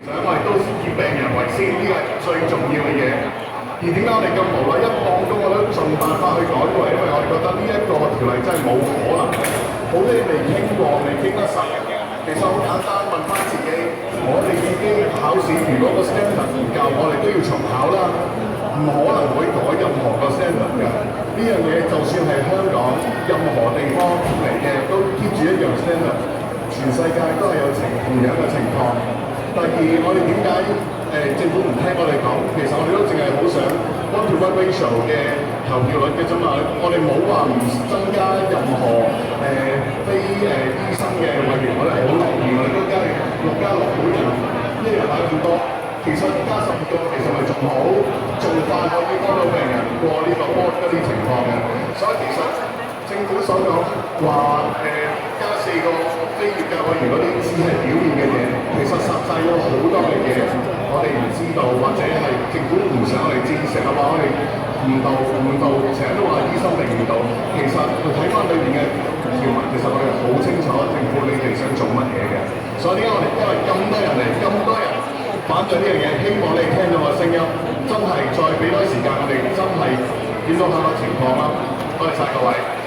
想我哋都以病人為先，呢個係最重要嘅嘢。而點解我哋咁無奈一放工我都盡辦法去改過？因為我哋覺得呢一個條例真係冇可能，好多嘢未傾過，未傾得實。其實好簡單，問翻自己，我哋已經考試，如果個 standard 唔夠，我哋都要重考啦，唔可能會改任何個 standard 㗎。呢樣嘢就算係香港任何地方嚟嘅，都 keep 住一樣 standard，全世界都係有同樣嘅情況。第二，我哋點解政府唔聽我哋講？其實我哋都淨係好想 one to one ratio 嘅投票率嘅啫嘛。我哋冇話唔增加任何非醫生嘅委員，我哋係好樂意，我哋都加6+6每人一人打咁多。其實加12個其實係仲好，仲快可以幫到病人過呢個波嗰啲情況嘅。所以其實政府所講話加4個非業界委員嗰啲只係表面嘅嘢，其實實際有好多嘅嘢我哋唔知道，或者係政府唔想我哋知，成日話我哋誤導，成日都話醫生嚟誤導。其實睇翻裏面嘅條文，其實我哋好清楚政府你哋想做乜嘢嘅。所以點解我哋因為咁多人嚟，咁多人反對呢樣嘢，希望你哋聽到我嘅聲音，真係再俾多時間我哋真係檢討下個情況啦。多謝晒各位。